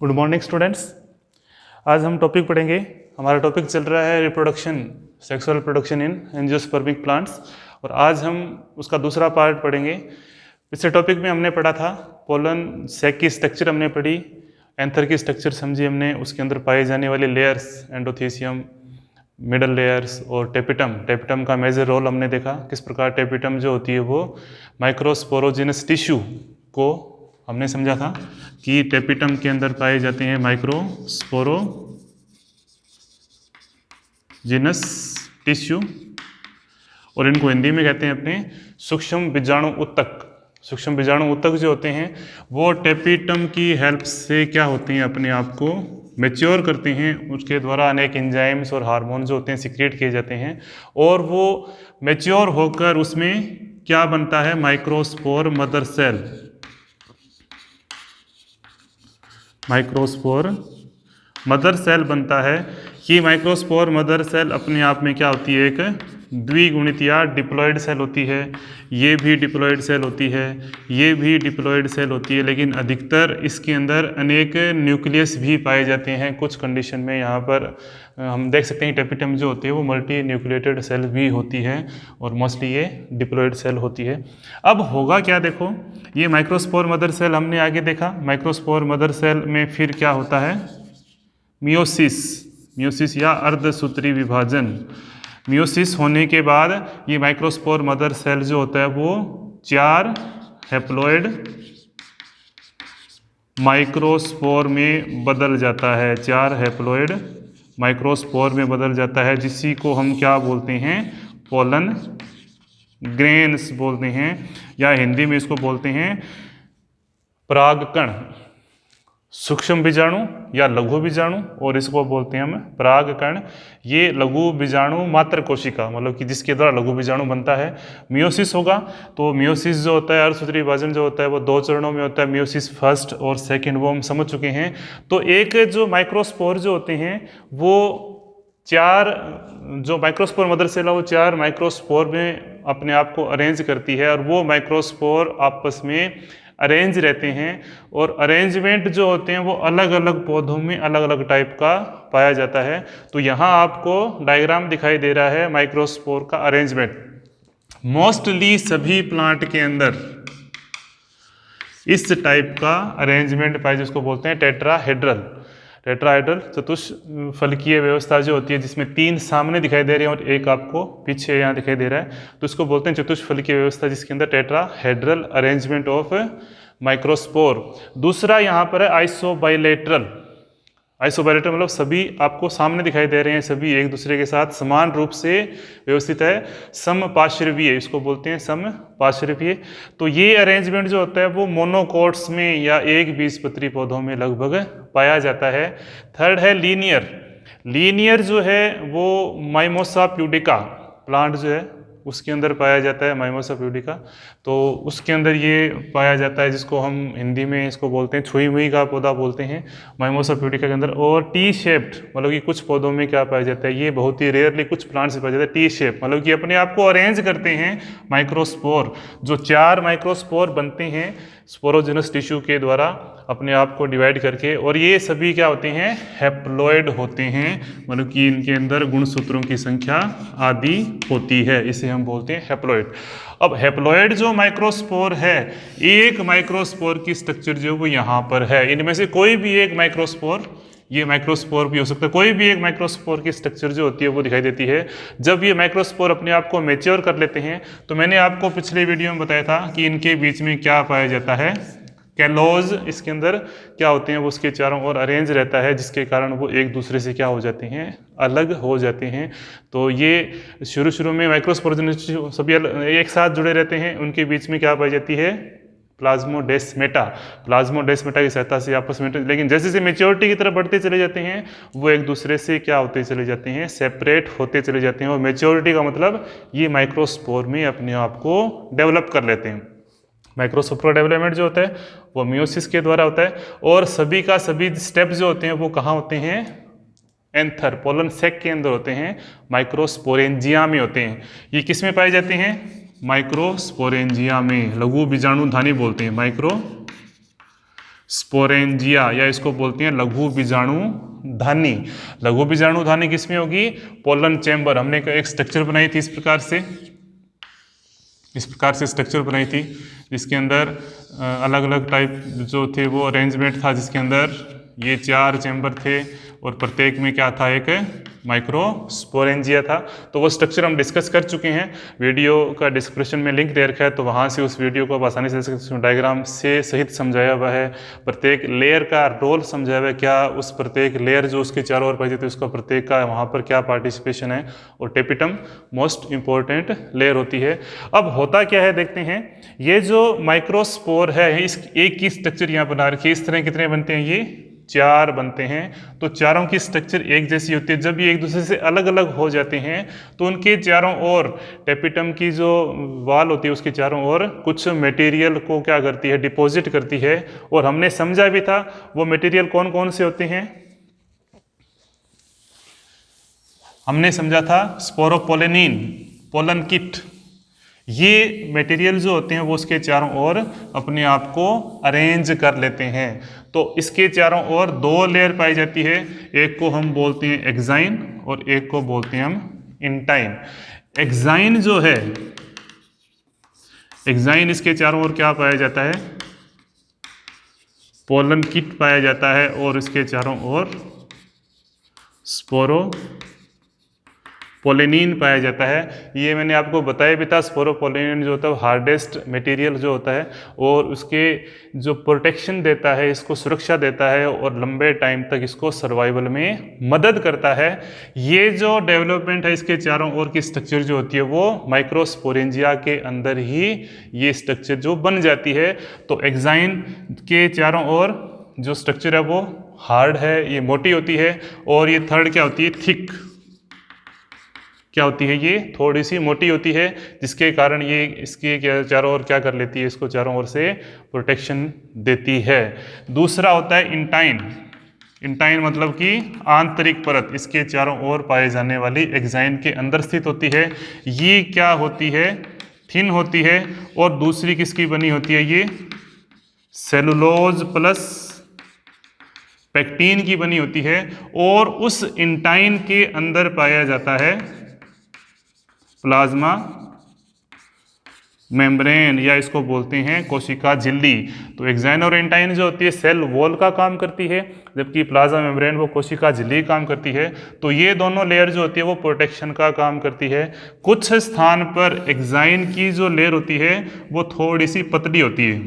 Good morning students. आज हम topic पढ़ेंगे। हमारा टॉपिक चल रहा है reproduction, sexual reproduction in angiospermic plants, और आज हम उसका दूसरा पार्ट पढ़ेंगे। पिछले टॉपिक में हमने पढ़ा था पोलन सैक की स्ट्रक्चर हमने पढ़ी, एंथर की स्ट्रक्चर समझी हमने, उसके अंदर पाए जाने वाले लेयर्स, एंडोथीसियम, मिडल लेयर्स और टेपिटम का मेजर रोल हमने देखा। किस प्रकार टेपिटम जो होती है वो माइक्रोस्पोरोजिनस टिश्यू को हमने समझा था कि टेपिटम के अंदर पाए जाते हैं माइक्रोस्पोरोजिनस टिश्यू, और इनको हिंदी में कहते हैं अपने सूक्ष्म बीजाणु ऊतक। सूक्ष्म बीजाणु ऊतक जो होते हैं वो टेपिटम की हेल्प से क्या होते हैं, अपने आप को मैच्योर करते हैं। उसके द्वारा अनेक एंजाइम्स और हार्मोन जो होते हैं सिक्रिएट किए जाते हैं, और वो मैच्योर होकर उसमें क्या बनता है, microspore mother cell. Microspore mother cell बनता है। ये माइक्रोस्पोर मदर सेल अपने आप में क्या होती है, एक द्विगुणित या डिप्लॉयड सेल होती है। ये भी डिप्लॉयड सेल होती है, ये भी डिप्लॉयड सेल होती है, लेकिन अधिकतर इसके अंदर अनेक न्यूक्लियस भी पाए जाते हैं। कुछ कंडीशन में यहाँ पर हम देख सकते हैं टेपिटम जो होती है वो मल्टी न्यूक्लिएटेड सेल भी होती है, और मोस्टली ये डिप्लॉयड सेल होती है। अब होगा क्या, देखो ये माइक्रोस्पोर मदर सेल हमने आगे देखा। माइक्रोस्पोर मदर सेल में फिर क्या होता है, मियोसिस या अर्धसूत्री विभाजन। मियोसिस होने के बाद ये माइक्रोस्पोर मदर सेल जो होता है वो 4 हैप्लॉइड माइक्रोस्पोर में बदल जाता है। 4 हैप्लॉइड माइक्रोस्पोर में बदल जाता है, जिसी को हम क्या बोलते हैं, पोलन ग्रेन्स बोलते हैं, या हिंदी में इसको बोलते हैं परागकण। सूक्ष्म बीजाणु या लघु बीजाणु, और इसको बोलते हैं हम परागकण। ये लघु बीजाणु मात्र कोशिका, मतलब कि जिसके द्वारा लघु बीजाणु बनता है। मियोसिस होगा तो मियोसिस जो होता है, अर्धसूत्री विभाजन जो होता है वो 2 चरणों में होता है। मियोसिस फर्स्ट और सेकंड वो हम समझ चुके हैं। तो एक जो माइक्रोस्पोर जो होते हैं वो 4, जो माइक्रोस्पोर मदर सेल है वो 4 माइक्रोस्पोर में अपने आप को अरेंज करती है, और वो माइक्रोस्पोर आपस में अरेंज रहते हैं। और अरेंजमेंट जो होते हैं वो अलग अलग पौधों में अलग अलग टाइप का पाया जाता है। तो यहाँ आपको डायग्राम दिखाई दे रहा है माइक्रोस्पोर का अरेंजमेंट। मोस्टली सभी प्लांट के अंदर इस टाइप का अरेंजमेंट पाए, जिसको बोलते हैं टेट्राहेड्रल चतुष्फलकीय व्यवस्था जो होती है, जिसमें 3 सामने दिखाई दे रहे हैं और एक आपको पीछे यहाँ दिखाई दे रहा है, तो इसको बोलते हैं चतुष्फलकीय व्यवस्था, जिसके अंदर टेट्राहेड्रल अरेंजमेंट ऑफ माइक्रोस्पोर। दूसरा यहाँ पर है आइसोबाइलेटरल मतलब सभी आपको सामने दिखाई दे रहे हैं, सभी एक दूसरे के साथ समान रूप से व्यवस्थित है। समपार्श्वीय, इसको बोलते हैं समपार्श्वीय। तो ये अरेंजमेंट जो होता है वो मोनोकोट्स में या एक बीजपत्री पौधों में लगभग पाया जाता है। थर्ड है लीनियर जो है वो माइमोसा प्यूडिका प्लांट जो है उसके अंदर पाया जाता है, माइमोसा प्यूडिका। तो उसके अंदर ये पाया जाता है, जिसको हम हिंदी में इसको बोलते हैं छुई हुई का पौधा बोलते हैं, माइमोसा प्यूडिका के अंदर। और टी शेप्ड, मतलब कि कुछ पौधों में क्या पाया जाता है, ये बहुत ही रेयरली कुछ प्लांट्स से पाया जाता है टी शेप, मतलब कि अपने आप को अरेंज करते हैं माइक्रोस्पोर। जो 4 माइक्रोस्पोर बनते हैं स्पोरोजिनस टिश्यू के द्वारा अपने आप को डिवाइड करके, और ये सभी क्या होते हैं, हैप्लॉइड होते हैं, मतलब कि इनके अंदर गुणसूत्रों की संख्या आदि होती है, इसे हम बोलते हैं हैप्लॉइड। अब हैप्लॉइड जो माइक्रोस्पोर है, एक माइक्रोस्पोर की स्ट्रक्चर जो वो यहाँ पर है। इनमें से कोई भी एक माइक्रोस्पोर, ये माइक्रोस्पोर भी हो सकता है, कोई भी एक माइक्रोस्पोर की स्ट्रक्चर जो होती है वो दिखाई देती है। जब ये माइक्रोस्पोर अपने आप को मैच्योर कर लेते हैं, तो मैंने आपको पिछले वीडियो में बताया था कि इनके बीच में क्या पाया जाता है, कैलोज। इसके अंदर क्या होते हैं, वो उसके चारों ओर अरेंज रहता है, जिसके कारण वो एक दूसरे से क्या हो जाते हैं, अलग हो जाते हैं। तो ये शुरू में माइक्रोस्पोरोजिनस सभी एक साथ जुड़े रहते हैं, उनके बीच में क्या पाई जाती है, प्लाज्मोडेस्मेटा की सहायता से आपस में। लेकिन जैसे जैसे मेच्योरिटी की तरफ बढ़ते चले जाते हैं, वो एक दूसरे से क्या होते चले जाते हैं, सेपरेट होते चले जाते हैं। और मेच्योरिटी का मतलब ये माइक्रोस्पोर में अपने आप को डेवलप कर लेते हैं। माइक्रोस्पोर का डेवलपमेंट जो होता है वो मियोसिस के द्वारा होता है, और सभी का सभी स्टेप जो होते हैं वो कहाँ होते हैं, एंथर पोलन सैक के अंदर होते हैं, माइक्रोस्पोरेंजिया में होते हैं। ये किस में पाए जाते हैं, माइक्रोस्पोरेंजिया में, लघु बीजाणुधानी बोलते हैं, माइक्रो स्पोरेंजिया, या इसको बोलते हैं लघु बीजाणु धानी। लघु बीजाणु धानी किसमें होगी? Pollen chamber. हमने एक स्ट्रक्चर बनाई थी इस प्रकार से स्ट्रक्चर बनाई थी, जिसके अंदर अलग अलग टाइप जो थे वो अरेंजमेंट था, जिसके अंदर ये 4 चैम्बर थे और प्रत्येक में क्या था? एक माइक्रोस्पोरेंजिया था। तो वो स्ट्रक्चर हम डिस्कस कर चुके हैं, वीडियो का डिस्क्रिप्शन में लिंक दे रखा है, तो वहाँ से उस वीडियो को आप आसानी से डायग्राम से सहित समझाया हुआ है। प्रत्येक लेयर का रोल समझाया हुआ है, क्या उस प्रत्येक लेयर जो उसके चारों ओर पाई जाती है उसका प्रत्येक का वहाँ पर क्या पार्टिसिपेशन है, और टेपिटम मोस्ट इंपॉर्टेंट लेयर होती है। अब होता क्या है देखते हैं। ये जो माइक्रोस्पोर है, इस एक की स्ट्रक्चर यहाँ बना रखी है, इस तरह कितने बनते हैं? ये 4 बनते हैं। तो चारों की स्ट्रक्चर एक जैसी होती है। जब ये एक दूसरे से अलग अलग हो जाते हैं तो उनके चारों ओर टेपिटम की जो वाल होती है उसके चारों ओर कुछ मटेरियल को क्या करती है? डिपॉजिट करती है। और हमने समझा भी था वो मटेरियल कौन कौन से होते हैं। हमने समझा था स्पोरोपोलेनिन, पोलन किट, ये मटेरियल जो होते हैं वो उसके चारों ओर अपने आप को अरेंज कर लेते हैं। तो इसके चारों ओर 2 लेयर पाई जाती है, एक को हम बोलते हैं एक्साइन और एक को बोलते हैं हम इंटाइन। एक्साइन जो है, एक्साइन इसके चारों ओर क्या पाया जाता है? पोलन किट पाया जाता है, और इसके चारों ओर स्पोरो पोलेनिन पाया जाता है। ये मैंने आपको बताया भी था, स्पोरोपोलेनिन जो होता है हार्डेस्ट मटेरियल जो होता है, और उसके जो प्रोटेक्शन देता है, इसको सुरक्षा देता है और लंबे टाइम तक इसको सर्वाइवल में मदद करता है। ये जो डेवलपमेंट है इसके चारों ओर की स्ट्रक्चर जो होती है वो माइक्रोस्पोरेंजिया के अंदर ही ये स्ट्रक्चर जो बन जाती है। तो एक्साइन के चारों ओर जो स्ट्रक्चर है वो हार्ड है, ये मोटी होती है, और ये थर्ड क्या होती है? थिक। क्या होती है? ये थोड़ी सी मोटी होती है, जिसके कारण ये इसके चारों ओर क्या कर लेती है? इसको चारों ओर से प्रोटेक्शन देती है। दूसरा होता है इंटाइन। इंटाइन मतलब कि आंतरिक परत, इसके चारों ओर पाए जाने वाली एक्साइन के अंदर स्थित होती है। ये क्या होती है? थिन होती है। और दूसरी किसकी बनी होती है? ये सेलुलोज प्लस पेक्टिन की बनी होती है। और उस इंटाइन के अंदर पाया जाता है प्लाज्मा मेम्ब्रेन, या इसको बोलते हैं कोशिका झिल्ली। तो एक्साइन और इंटाइन जो होती है सेल वॉल का काम करती है, जबकि प्लाज्मा मेम्ब्रेन वो कोशिका झिल्ली काम करती है। तो ये दोनों लेयर जो होती है वो प्रोटेक्शन का काम करती है। कुछ स्थान पर एक्साइन की जो लेयर होती है वो थोड़ी सी पतली होती है,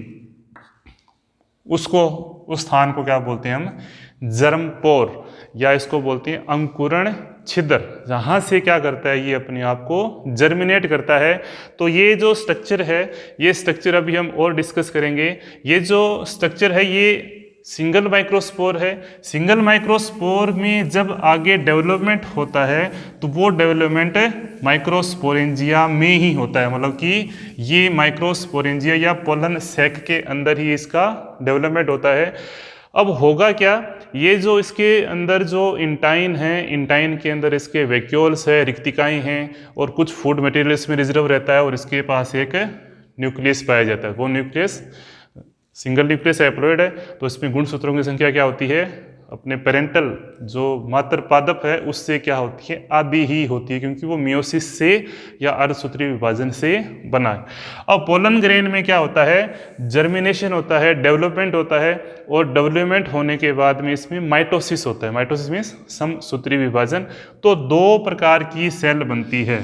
उसको उस स्थान को क्या बोलते हैं हम? जर्मपोर, या इसको बोलते हैं अंकुरण छिद्र, जहाँ से क्या करता है? ये अपने आप को जर्मिनेट करता है। तो ये जो स्ट्रक्चर है, ये स्ट्रक्चर अभी हम और डिस्कस करेंगे। ये जो स्ट्रक्चर है ये सिंगल माइक्रोस्पोर है। सिंगल माइक्रोस्पोर में जब आगे डेवलपमेंट होता है तो वो डेवलपमेंट माइक्रोस्पोरेंजिया में ही होता है, मतलब कि ये माइक्रोस्पोरेंजिया या पोलन सैक के अंदर ही इसका डेवलपमेंट होता है। अब होगा क्या? ये जो इसके अंदर जो इंटाइन है, इंटाइन के अंदर इसके वैक्यूल्स है, रिक्तिकाएं हैं, और कुछ फूड मटेरियल इसमें रिजर्व रहता है, और इसके पास एक न्यूक्लियस पाया जाता है। वो न्यूक्लियस सिंगल न्यूक्लियस हैप्लॉइड है। तो इसमें गुणसूत्रों की संख्या क्या होती है? अपने पेरेंटल जो मात्र पादप है उससे क्या होती है? आधी ही होती है, क्योंकि वो मियोसिस से या अर्धसूत्री विभाजन से बना है। अब पोलन ग्रेन में क्या होता है? जर्मिनेशन होता है, डेवलपमेंट होता है, और डेवलपमेंट होने के बाद में इसमें माइटोसिस होता है। माइटोसिस मीन्स समसूत्री विभाजन। तो 2 प्रकार की सेल बनती है,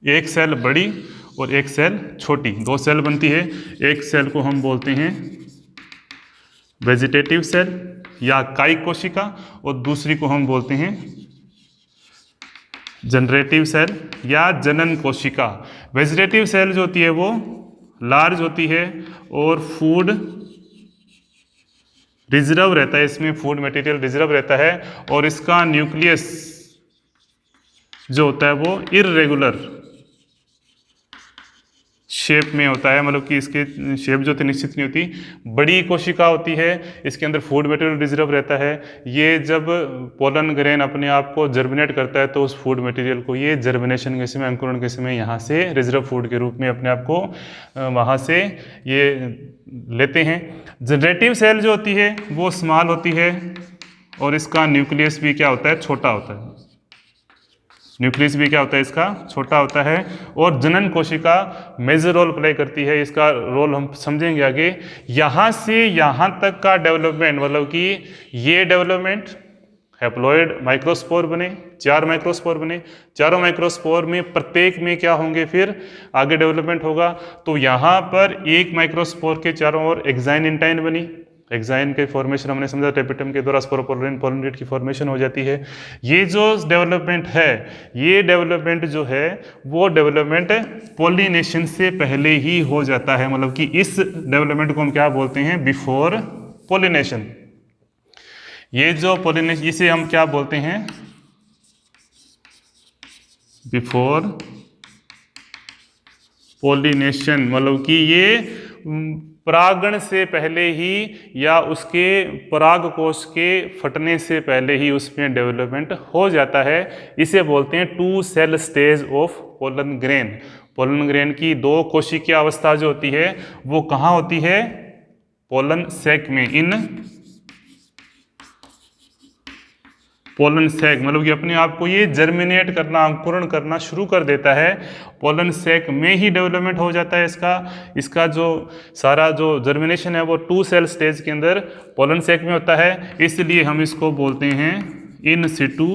एक सेल बड़ी और एक सेल छोटी। 2 सेल बनती है। एक सेल को हम बोलते हैं वेजिटेटिव सेल या कायिक कोशिका, और दूसरी को हम बोलते हैं जनरेटिव सेल या जनन कोशिका। वेजिटेटिव सेल जो होती है वो लार्ज होती है और फूड रिजर्व रहता है, इसमें फूड मटेरियल रिजर्व रहता है, और इसका न्यूक्लियस जो होता है वो इर्रेगुलर शेप में होता है, मतलब कि इसके शेप जो होती है निश्चित नहीं होती, बड़ी कोशिका होती है, इसके अंदर फूड मटेरियल रिजर्व रहता है। ये जब पोलन ग्रेन अपने आप को जर्मिनेट करता है तो उस फूड मटेरियल को ये जर्मिनेशन के समय, अंकुरण के समय यहाँ से रिजर्व फूड के रूप में अपने आप को वहाँ से ये लेते हैं। जनरेटिव सेल जो होती है वो स्मॉल होती है और इसका न्यूक्लियस भी क्या होता है, छोटा होता है। न्यूक्लियस भी क्या होता है इसका, छोटा होता है। और जनन कोशिका मेजर रोल प्ले करती है, इसका रोल हम समझेंगे आगे। यहाँ से यहाँ तक का डेवलपमेंट, मतलब कि ये डेवलपमेंट हैप्लॉइड माइक्रोस्पोर बने, 4 माइक्रोस्पोर बने, चारों माइक्रोस्पोर में प्रत्येक में क्या होंगे, फिर आगे डेवलपमेंट होगा। तो यहाँ पर एक माइक्रोस्पोर के चारों ओर एक्साइन इंटाइन बनी, एक्साइन के फॉर्मेशन हमने समझा टेपिटम के द्वारा स्पोरोपोलिन पोलिनेट की फॉर्मेशन हो जाती है। ये जो डेवलपमेंट है, ये डेवलपमेंट जो है वो डेवलपमेंट पोलिनेशन से पहले ही हो जाता है, मतलब कि इस डेवलपमेंट को हम क्या बोलते हैं, बिफोर पोलिनेशन। ये जो पोलिनेशन, इसे हम क्या बोलते हैं, बिफोर पोलिनेशन, मतलब कि ये परागण से पहले ही या उसके पराग कोश के फटने से पहले ही उसमें डेवलपमेंट हो जाता है। इसे बोलते हैं 2 cell stage of pollen grain. Pollen grain की 2 कोशिकीय अवस्था जो होती है वो कहाँ होती है, पोलन सैक में, इन पोलन सैक, मतलब कि अपने आप को ये जर्मिनेट करना, अंकुरण करना शुरू कर देता है। पोलन सैक में ही डेवलपमेंट हो जाता है इसका जो सारा जो जर्मिनेशन है वो 2 सेल स्टेज के अंदर पोलन सैक में होता है। इसलिए हम इसको बोलते हैं इन सिटू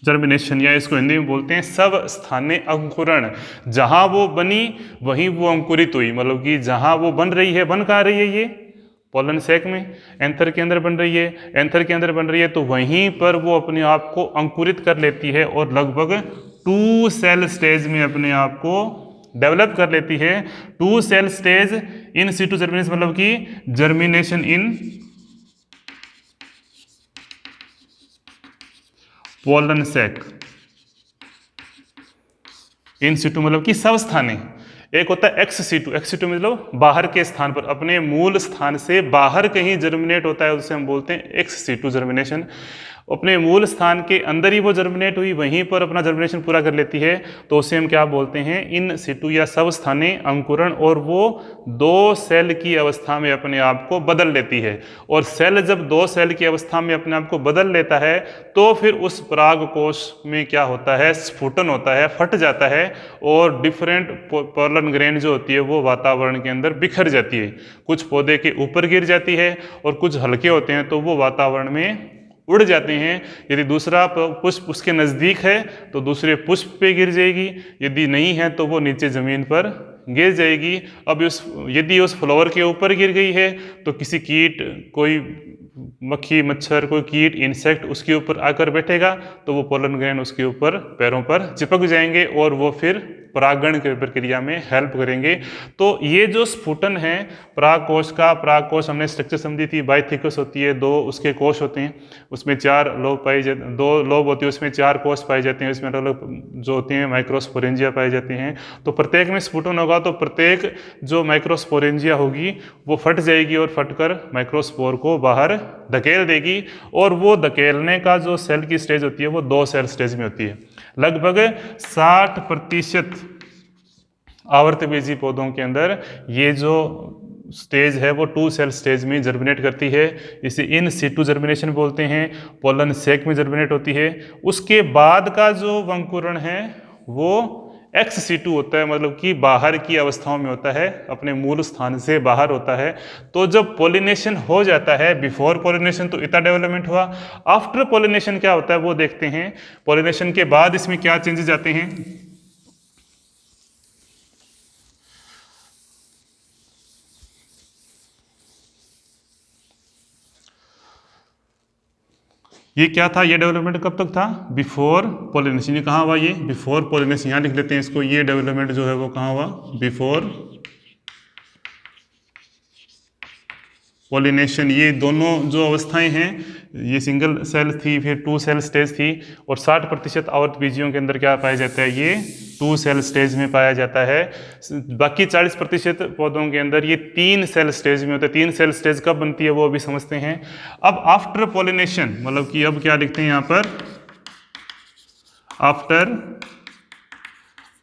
जर्मिनेशन, या इसको हिंदी में बोलते हैं सब स्थानीय अंकुरण। जहां वो बनी वहीं वो अंकुरित हुई, मतलब कि जहां वो बन रही है, बन कहाँ रही है, ये पोलन सैक में, एंथर के अंदर बन रही है, एंथर के अंदर बन रही है, तो वहीं पर वो अपने आप को अंकुरित कर लेती है और लगभग 2 सेल स्टेज में अपने आप को डेवलप कर लेती है। 2 cell stage in situ germination, मतलब कि germination in pollen sac, in situ मतलब कि सब स्थाने। एक होता है एक्स सीटू, एक्स सीटू मतलब बाहर के स्थान पर, अपने मूल स्थान से बाहर कहीं जर्मिनेट होता है, उसे हम बोलते हैं एक्स सीटू जर्मिनेशन। अपने मूल स्थान के अंदर ही वो जर्मिनेट हुई, वहीं पर अपना जर्मिनेशन पूरा कर लेती है, तो उसे हम क्या बोलते हैं, इन सिटू या सब स्थानीय अंकुरण। और वो 2 सेल की अवस्था में अपने आप को बदल लेती है। और सेल जब 2 सेल की अवस्था में अपने आप को बदल लेता है तो फिर उस पराग कोश में क्या होता है, स्फुटन होता है, फट जाता है और डिफरेंट पोलन ग्रेन जो होती है वो वातावरण के अंदर बिखर जाती है। कुछ पौधे के ऊपर गिर जाती है और कुछ हल्के होते हैं तो वो वातावरण में उड़ जाते हैं। यदि दूसरा पुष्प उसके नज़दीक है तो दूसरे पुष्प पे गिर जाएगी, यदि नहीं है तो वो नीचे ज़मीन पर गिर जाएगी। अब यदि उस फ्लावर के ऊपर गिर गई है तो किसी कीट, कोई मक्खी, मच्छर, कोई कीट, इंसेक्ट उसके ऊपर आकर बैठेगा तो वो पोलन ग्रेन उसके ऊपर पैरों पर चिपक जाएंगे और वो फिर परागण की प्रक्रिया में हेल्प करेंगे। तो ये जो स्फुटन है परागकोश का, परागकोश हमने स्ट्रक्चर समझी थी, बाइथिकस होती है, 2 उसके कोश होते हैं, उसमें 4 लोब पाए जाते, 2 लोब होती है, उसमें 4 कोश पाए जाते हैं, उसमें अलग अलग जो होती हैं माइक्रोस्पोरेंजिया पाए जाते हैं। तो प्रत्येक में स्फुटन होगा तो प्रत्येक जो माइक्रोस्पोरेंजिया होगी वो फट जाएगी और फटकर माइक्रोस्पोर को बाहर धकेल देगी। और वो धकेलने का जो सेल की स्टेज होती है वो 2 सेल स्टेज में होती है। लगभग 60% आवर्तबीजी पौधों के अंदर ये जो स्टेज है वो 2 सेल स्टेज में जर्मिनेट करती है। इसे इन सिटू जर्मिनेशन बोलते हैं। पोलन सैक में जर्मिनेट होती है। उसके बाद का जो अंकुरण है वो एक्स सीटू होता है, मतलब कि बाहर की अवस्थाओं में होता है, अपने मूल स्थान से बाहर होता है। तो जब पोलिनेशन हो जाता है, बिफोर पोलिनेशन तो इतना डेवलपमेंट हुआ, आफ्टर पोलिनेशन क्या होता है वो देखते हैं। पोलिनेशन के बाद इसमें क्या चेंजेस आते हैं। ये क्या था, ये डेवलपमेंट कब तक था, बिफोर पोलिनेशन। ये कहाँ हुआ, ये बिफोर पोलिनेशन, यहाँ लिख लेते हैं इसको। ये डेवलपमेंट जो है वो कहाँ हुआ, बिफोर पॉलिनेशन, ये दोनों जो अवस्थाएं हैं, ये सिंगल सेल थी, फिर 2 सेल स्टेज थी, और 60% आवर्त बीजियों के अंदर क्या पाया जाता है, ये 2 सेल स्टेज में पाया जाता है। बाकी 40% पौधों के अंदर ये 3 सेल स्टेज में होता है। 3 सेल स्टेज कब बनती है वो अभी समझते हैं। अब आफ्टर पॉलिनेशन मतलब कि अब क्या लिखते हैं यहाँ पर, आफ्टर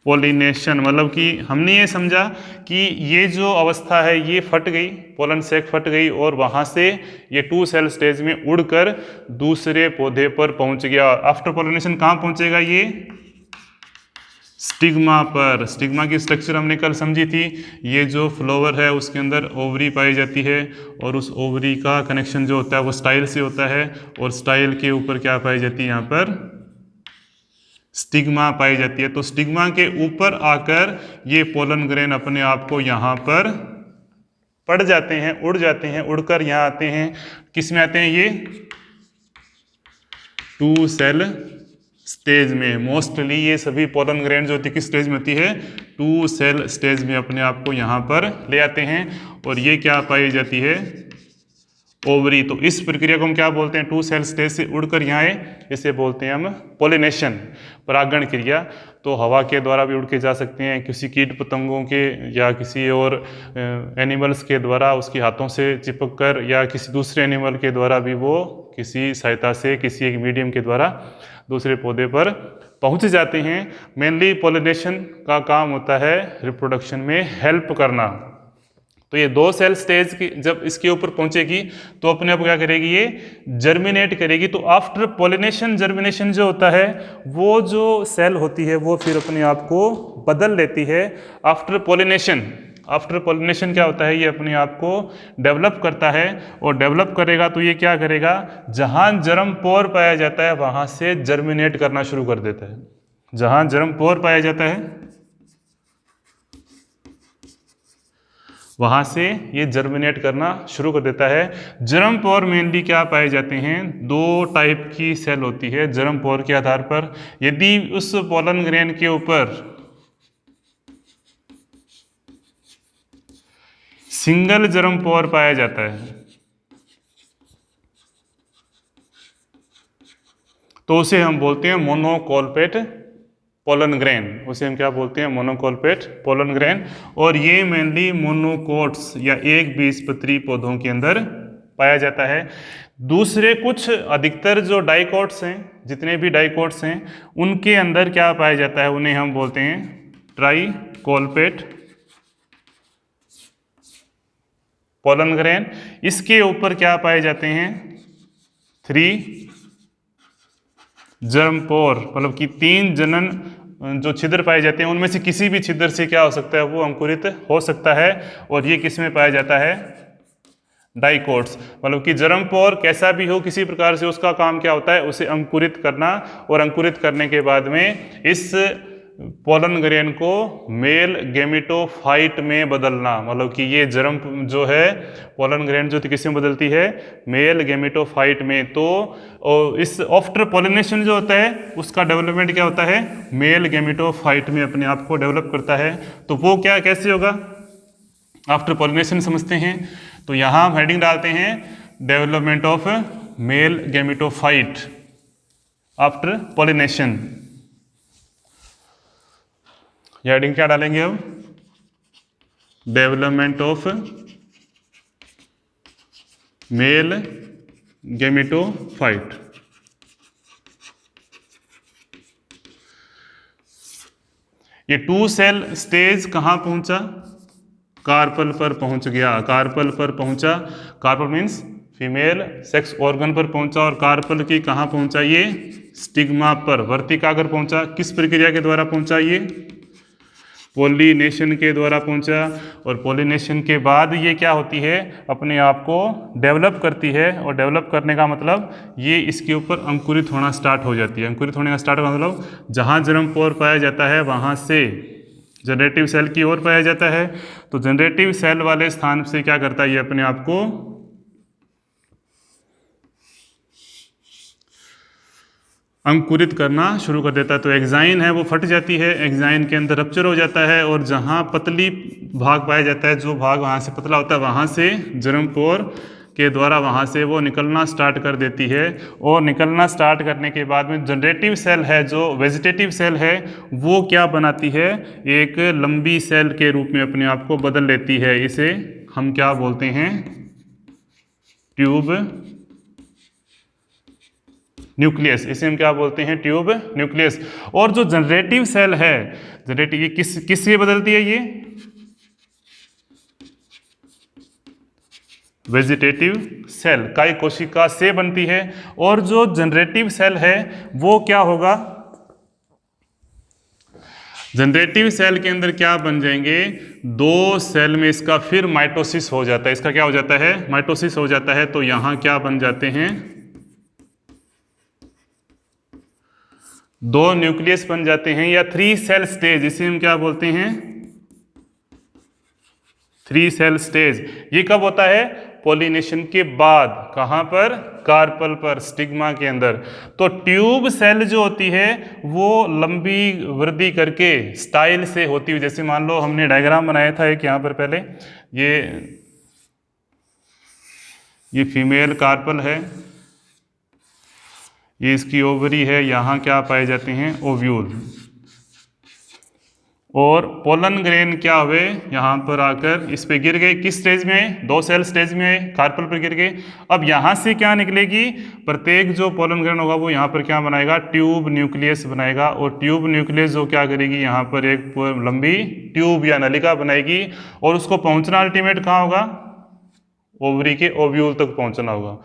पॉलिनेशन, मतलब कि हमने ये समझा कि ये जो अवस्था है ये फट गई, पोलन सैक फट गई, और वहाँ से ये 2 सेल स्टेज में उड़कर दूसरे पौधे पर पहुँच गया। आफ्टर पॉलिनेशन कहाँ पहुँचेगा, ये स्टिग्मा पर। स्टिग्मा की स्ट्रक्चर हमने कल समझी थी। ये जो फ्लावर है उसके अंदर ओवरी पाई जाती है, और उस ओवरी का कनेक्शन जो होता है वो स्टाइल से होता है, और स्टाइल के ऊपर क्या पाई जाती है, यहाँ पर स्टिग्मा पाई जाती है। तो स्टिग्मा के ऊपर आकर ये पोलन ग्रेन अपने आप को यहाँ पर पड़ जाते हैं, उड़ जाते हैं, उड़कर यहाँ आते हैं। किस में आते हैं, ये 2 सेल स्टेज में। मोस्टली ये सभी पोलन ग्रेन जो होती है किस स्टेज में होती है, 2 सेल स्टेज में अपने आप को यहाँ पर ले आते हैं, और ये क्या पाई जाती है, ओवरी। तो इस प्रक्रिया को हम क्या बोलते हैं, 2 सेल स्टेज से उड़कर यहाँ आए, इसे बोलते हैं हम पॉलिनेशन, परागण क्रिया। तो हवा के द्वारा भी उड़ के जा सकते हैं, किसी कीट पतंगों के या किसी और एनिमल्स के द्वारा उसके हाथों से चिपक कर, या किसी दूसरे एनिमल के द्वारा भी वो किसी सहायता से किसी एक मीडियम के द्वारा दूसरे पौधे पर पहुंच जाते हैं। मेनली पॉलिनेशन का काम होता है रिप्रोडक्शन में हेल्प करना। तो ये 2 सेल स्टेज की जब इसके ऊपर पहुंचेगी तो अपने आप क्या करेगी, ये जर्मिनेट करेगी। तो आफ्टर पॉलिनेशन जर्मिनेशन जो होता है, वो जो सेल होती है वो फिर अपने आप को बदल लेती है। आफ्टर पॉलिनेशन क्या होता है, ये अपने आप को डेवलप करता है, और डेवलप करेगा तो ये क्या करेगा, जहां जर्म पोर पाया जाता है वहां से जर्मिनेट करना शुरू कर देता है। जहां जर्म पोर पाया जाता है वहाँ से ये जर्मिनेट करना शुरू कर देता है। जर्म पोर मेनली क्या पाए जाते हैं, 2 टाइप की सेल होती है जर्म पोर के आधार पर। यदि उस पोलन ग्रेन के ऊपर सिंगल जर्म पोर पाया जाता है तो उसे हम बोलते हैं मोनोकोल्पेट पोलन ग्रेन। उसे हम क्या बोलते हैं, मोनोकोल्पेट पोलन ग्रेन। और ये मेनली मोनोकोट्स या एक बीजपत्री पौधों के अंदर पाया जाता है। दूसरे कुछ अधिकतर जो डाइकोट्स हैं, जितने भी डाइकोट्स हैं, उनके अंदर क्या पाया जाता है, उन्हें हम बोलते हैं ट्राइकोल्पेट पोलन ग्रेन। इसके ऊपर क्या पाए जाते हैं, 3 जर्म पोर, मतलब कि 3 जनन जो छिद्र पाए जाते हैं, उनमें से किसी भी छिद्र से क्या हो सकता है, वो अंकुरित हो सकता है। और ये किस में पाया जाता है, डाइकोट्स। मतलब कि जर्म पोर कैसा भी हो, किसी प्रकार से उसका काम क्या होता है, उसे अंकुरित करना, और अंकुरित करने के बाद में इस पोलन ग्रेन को मेल गेमिटोफाइट में बदलना। मतलब कि ये जर्म जो है पोलन ग्रेन जो किस में बदलती है, मेल गेमिटोफाइट में। तो इस आफ्टर पॉलिनेशन जो होता है उसका डेवलपमेंट क्या होता है, मेल गेमिटोफाइट में अपने आप को डेवलप करता है। तो वो क्या कैसे होगा, आफ्टर पॉलिनेशन समझते हैं। तो यहाँ हम हेडिंग डालते हैं development of male gametophyte after pollination. ये हेडिंग क्या डालेंगे अब, डेवलपमेंट ऑफ मेल गेमिटोफाइट। ये 2 सेल स्टेज कहां पहुंचा, कार्पल पर पहुंच गया। कार्पल पर पहुंचा, carpel means female sex organ पर पहुंचा, और कार्पल की कहां पहुंचा, ये स्टिग्मा पर वर्तिकाग्र पहुंचा। किस प्रक्रिया के द्वारा पहुंचा, ये पॉलिनेशन के द्वारा पहुंचा। और पॉलिनेशन के बाद ये क्या होती है, अपने आप को डेवलप करती है। और डेवलप करने का मतलब ये इसके ऊपर अंकुरित होना स्टार्ट हो जाती है। अंकुरित होने का स्टार्ट का मतलब जहाँ जर्म पोर पाया जाता है वहाँ से जनरेटिव सेल की ओर पाया जाता है। तो जनरेटिव सेल वाले स्थान से क्या करता है, ये अपने आप को अंकुरित करना शुरू कर देता है। तो एक्साइन है वो फट जाती है, एक्साइन के अंदर रप्चर हो जाता है, और जहाँ पतली भाग पाया जाता है, जो भाग वहाँ से पतला होता है, वहाँ से जर्म पोर के द्वारा वहाँ से वो निकलना स्टार्ट कर देती है। और निकलना स्टार्ट करने के बाद में जनरेटिव सेल है, जो वेजिटेटिव सेल है, वो क्या बनाती है, एक लंबी सेल के रूप में अपने आप को बदल लेती है। इसे हम क्या बोलते हैं, ट्यूब न्यूक्लियस। इसे हम क्या बोलते हैं, ट्यूब न्यूक्लियस। और जो जनरेटिव सेल है, जनरेटिव, ये किससे बदलती है, ये वेजिटेटिव सेल काय कोशिका से बनती है। और जो जनरेटिव सेल है वो क्या होगा, जनरेटिव सेल के अंदर क्या बन जाएंगे, दो सेल में इसका फिर माइटोसिस हो जाता है। इसका क्या हो जाता है, माइटोसिस हो जाता है। तो यहां क्या बन जाते हैं, दो न्यूक्लियस बन जाते हैं, या 3 सेल स्टेज, इसे हम क्या बोलते हैं, 3 सेल स्टेज। ये कब होता है, पॉलिनेशन के बाद। कहां पर, कार्पल पर, स्टिग्मा के अंदर। तो ट्यूब सेल जो होती है वो लंबी वृद्धि करके स्टाइल से होती हुई, जैसे मान लो हमने डायग्राम बनाया था एक यहां पर पहले, ये फीमेल कार्पल है, ये इसकी ओवरी है, यहाँ क्या पाए जाते हैं, ओव्यूल। और पोलन ग्रेन क्या हुए, यहाँ पर आकर इस पे गिर गए, किस स्टेज में, 2 सेल स्टेज में, कार्पल पर गिर गए। अब यहाँ से क्या निकलेगी, प्रत्येक जो पोलन ग्रेन होगा वो यहाँ पर क्या बनाएगा, ट्यूब न्यूक्लियस बनाएगा। और ट्यूब न्यूक्लियस जो क्या करेगी, यहाँ पर एक लंबी ट्यूब या नलिका बनाएगी। और उसको पहुँचना अल्टीमेट कहाँ होगा, ओवरी के ओव्यूल तक पहुंचना होगा।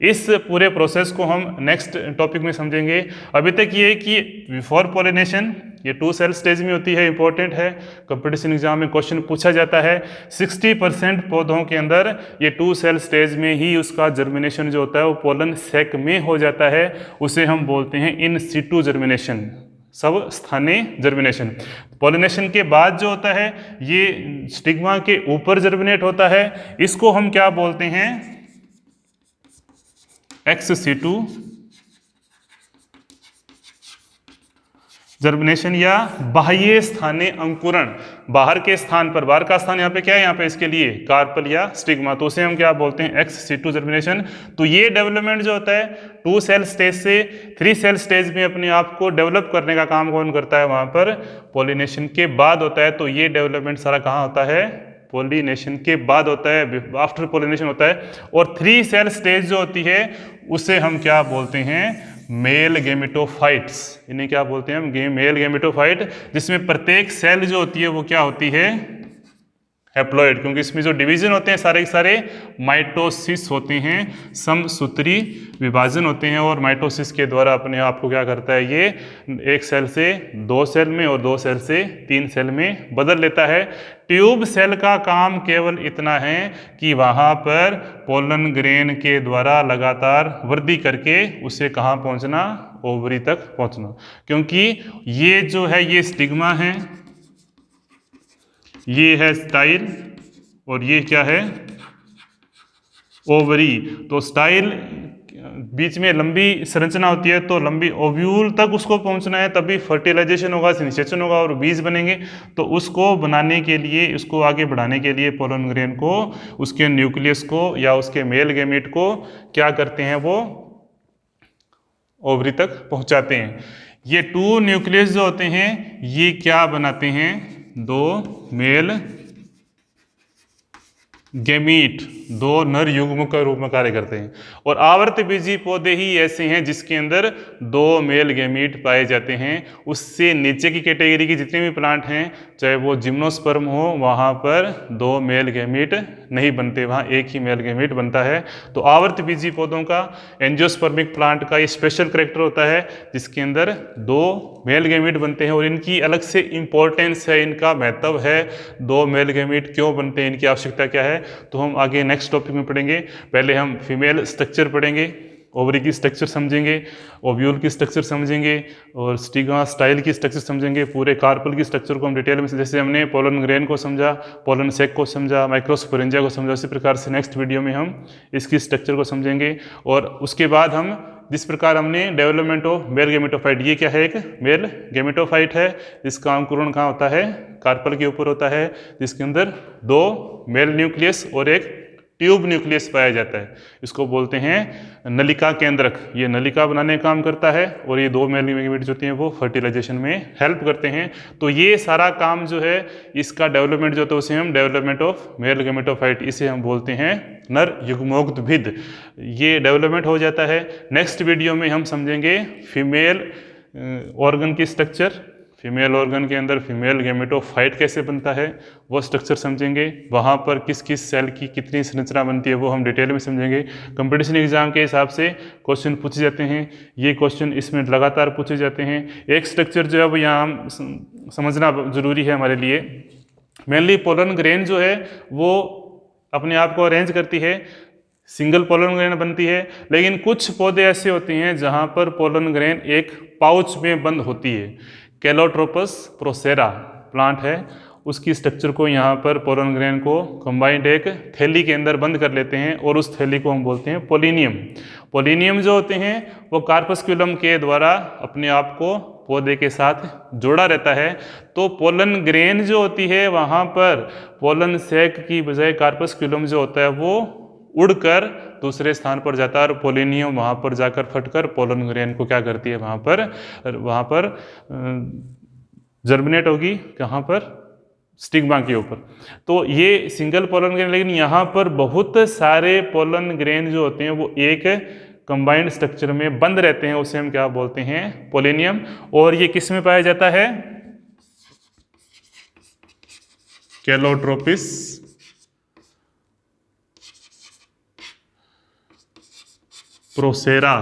इस पूरे प्रोसेस को हम नेक्स्ट टॉपिक में समझेंगे। अभी तक ये कि बिफोर पॉलिनेशन ये 2 सेल स्टेज में होती है, इंपॉर्टेंट है, कंपटीशन एग्जाम में क्वेश्चन पूछा जाता है। 60% पौधों के अंदर ये 2 सेल स्टेज में ही उसका जर्मिनेशन जो होता है वो पोलन सैक में हो जाता है। उसे हम बोलते हैं इन सिटू जर्मिनेशन, सब स्थानीय जर्मिनेशन। पॉलिनेशन के बाद जो होता है ये स्टिग्मा के ऊपर जर्मिनेट होता है। इसको हम क्या बोलते हैं, एक्स सिटू जर्मिनेशन या बाह्य स्थानीय अंकुरण। बाहर के स्थान पर, बाहर का स्थान यहाँ पे क्या है, यहाँ पे इसके लिए कार्पल या स्टिग्मा, तो उसे हम क्या बोलते हैं, एक्स सिटू जर्मिनेशन। तो ये डेवलपमेंट जो होता है 2 सेल स्टेज से 3 सेल स्टेज में अपने आप को डेवलप करने का काम कौन करता है, वहां पर पॉलिनेशन के बाद होता है। तो ये डेवलपमेंट सारा कहाँ होता है, पॉलिनेशन के बाद होता है, आफ्टर पॉलिनेशन होता है। और 3 सेल स्टेज जो होती है उसे हम क्या बोलते हैं, मेल गेमेटोफाइट्स। इन्हें क्या बोलते हैं हम, मेल गेमेटोफाइट, जिसमें प्रत्येक सेल जो होती है वो क्या होती है, हैप्लॉइड, क्योंकि इसमें जो डिवीजन होते हैं सारे के सारे माइटोसिस होते हैं, समसूत्री विभाजन होते हैं। और माइटोसिस के द्वारा अपने आप को क्या करता है, ये एक सेल से 2 सेल में और 2 सेल से 3 सेल में बदल लेता है। ट्यूब सेल का काम केवल इतना है कि वहाँ पर पोलन ग्रेन के द्वारा लगातार वृद्धि करके उसे कहाँ पहुँचना, ओवरी तक पहुँचना। क्योंकि ये जो है ये स्टिग्मा है, ये है स्टाइल, और ये क्या है, ओवरी। तो स्टाइल बीच में लंबी संरचना होती है, तो लंबी ओव्यूल तक उसको पहुंचना है, तभी फर्टिलाइजेशन होगा, निषेचन होगा और बीज बनेंगे। तो उसको बनाने के लिए, उसको आगे बढ़ाने के लिए पोलन ग्रेन को, उसके न्यूक्लियस को या उसके मेल गैमेट को क्या करते हैं, वो ओवरी तक पहुंचाते हैं। ये 2 न्यूक्लियस जो होते हैं ये क्या बनाते हैं, 2 मेल गैमीट, 2 नर युग्म के रूप में कार्य करते हैं। और आवर्तबीजी पौधे ही ऐसे हैं जिसके अंदर 2 मेल गैमीट पाए जाते हैं। उससे नीचे की कैटेगरी की जितने भी प्लांट हैं, चाहे वो जिम्नोस्पर्म हो, वहाँ पर 2 मेल गैमीट नहीं बनते, वहाँ एक ही मेल गैमीट बनता है। तो आवर्तबीजी पौधों का, एंजियोस्पर्मिक प्लांट का ये स्पेशल करेक्टर होता है जिसके अंदर 2 मेल गैमीट बनते हैं। और इनकी अलग से इंपॉर्टेंस है, इनका महत्व है, 2 मेल गैमीट क्यों बनते हैं, इनकी आवश्यकता क्या है, तो हम आगे नेक्स्ट टॉपिक में पढ़ेंगे। पहले हम फीमेल स्ट्रक्चर पढ़ेंगे, ओवरी की स्ट्रक्चर समझेंगे, ओव्यूल की स्ट्रक्चर समझेंगे, और स्टिग्मा स्टाइल की स्ट्रक्चर समझेंगे। पूरे कार्पल की स्ट्रक्चर को हम डिटेल में, जैसे हमने पोलन ग्रेन को समझा, पोलन सैक को समझा, माइक्रोस्पोरेंजिया को समझा, उसी प्रकार से नेक्स्ट वीडियो में हम इसकी स्ट्रक्चर को समझेंगे। और उसके बाद हम जिस प्रकार हमने डेवलपमेंट ऑफ मेल गेमेटोफाइट, ये क्या है, एक मेल गेमेटोफाइट है, इसका अंकुरण कहाँ होता है, कार्पल के ऊपर होता है, जिसके अंदर 2 मेल न्यूक्लियस और एक ट्यूब न्यूक्लियस पाया जाता है। इसको बोलते हैं नलिका केंद्रक। ये नलिका बनाने का काम करता है और ये 2 मेल लिगामेंट्स होती हैं वो फर्टिलाइजेशन में हेल्प करते हैं। तो ये सारा काम जो है इसका डेवलपमेंट जो होता है उसे हम डेवलपमेंट ऑफ मेल गेमेटोफाइट, इसे हम बोलते हैं नर युग्मोद्भिद। ये डेवलपमेंट हो जाता है। नेक्स्ट वीडियो में हम समझेंगे फीमेल ऑर्गन की स्ट्रक्चर, फीमेल ऑर्गन के अंदर फीमेल गेमेटोफाइट कैसे बनता है वो स्ट्रक्चर समझेंगे। वहाँ पर किस किस सेल की कितनी संरचना बनती है वो हम डिटेल में समझेंगे। कंपटीशन एग्जाम के हिसाब से क्वेश्चन पूछे जाते हैं, ये क्वेश्चन इसमें लगातार पूछे जाते हैं। एक स्ट्रक्चर जो है वो यहाँ समझना जरूरी है हमारे लिए। मेनली पोलन ग्रेन जो है वो अपने आप को अरेंज करती है, सिंगल पोलन ग्रेन बनती है। लेकिन कुछ पौधे ऐसे होते हैं जहाँ पर पोलन ग्रेन एक पाउच में बंद होती है। कैलोट्रोपस प्रोसेरा प्लांट है, उसकी स्ट्रक्चर को यहाँ पर पोलन ग्रेन को कंबाइंड एक थैली के अंदर बंद कर लेते हैं और उस थैली को हम बोलते हैं पोलिनियम। पोलिनियम जो होते हैं वो कार्पस्क्यूलम के द्वारा अपने आप को पौधे के साथ जोड़ा रहता है। तो पोलन ग्रेन जो होती है वहाँ पर पोलन सैक की बजाय कार्पस्क्यूलम जो होता है वो उड़कर दूसरे स्थान पर जाता है और पोलिनियम वहाँ पर जाकर फटकर पोलन ग्रेन को क्या करती है, वहाँ पर जर्मिनेट होगी, कहाँ पर, स्टिग्मा के ऊपर। तो ये सिंगल पोलन ग्रेन, लेकिन यहाँ पर बहुत सारे पोलन ग्रेन जो होते हैं वो एक कंबाइंड स्ट्रक्चर में बंद रहते हैं, उसे हम क्या बोलते हैं, पोलिनियम। और ये किस में पाया जाता है, कैलोट्रोपिस प्रोसेरा,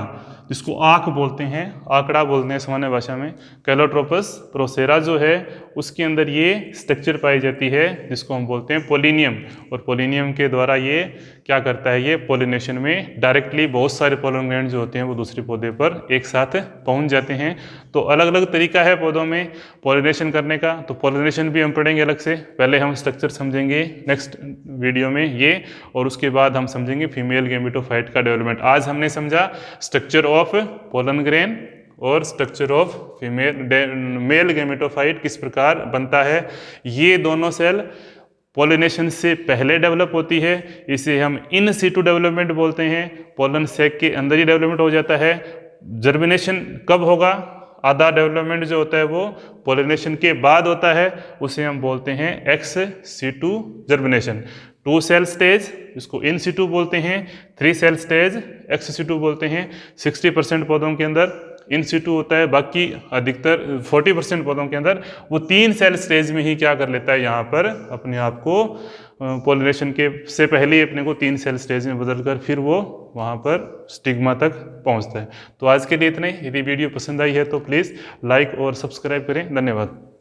जिसको आँख बोलते हैं, आंकड़ा बोलते हैं सामान्य भाषा में। कैलोट्रोपस प्रोसेरा जो है उसके अंदर ये स्ट्रक्चर पाई जाती है जिसको हम बोलते हैं पोलिनियम। और पोलिनियम के द्वारा ये क्या करता है, ये पोलिनेशन में डायरेक्टली बहुत सारे पोलन ग्रेन जो होते हैं वो दूसरे पौधे पर एक साथ पहुंच जाते हैं। तो अलग अलग तरीका है पौधों में पोलिनेशन करने का, तो पोलिनेशन भी हम पढ़ेंगे अलग से। पहले हम स्ट्रक्चर समझेंगे नेक्स्ट वीडियो में ये, और उसके बाद हम समझेंगे फीमेल गेमेटोफाइट का डेवलपमेंट। आज हमने समझा स्ट्रक्चर ऑफ पोलन ग्रेन और स्ट्रक्चर ऑफ मेल गेमेटोफाइट किस प्रकार बनता है। ये दोनों सेल पोलिनेशन से पहले डेवलप होती है, इसे हम इन सीटू डेवलपमेंट बोलते हैं। पोलन सैक के अंदर ही डेवलपमेंट हो जाता है। जर्मिनेशन कब होगा, आधा डेवलपमेंट जो होता है वो पोलिनेशन के बाद होता है, उसे हम बोलते हैं ex situ germination. 2 cell stage जिसको इन सीटू बोलते हैं, 3 सेल स्टेज एक्स सीटू बोलते हैं। 60% पौधों के अंदर इन सीटू होता है, बाकी अधिकतर 40% पौधों के अंदर वो 3 सेल स्टेज में ही क्या कर लेता है, यहाँ पर अपने आप को पोलिनेशन के से पहले ही अपने को 3 सेल स्टेज में बदलकर फिर वो वहाँ पर स्टिग्मा तक पहुँचता है। तो आज के लिए इतना ही। यदि वीडियो पसंद आई है तो प्लीज़ लाइक और सब्सक्राइब करें। धन्यवाद।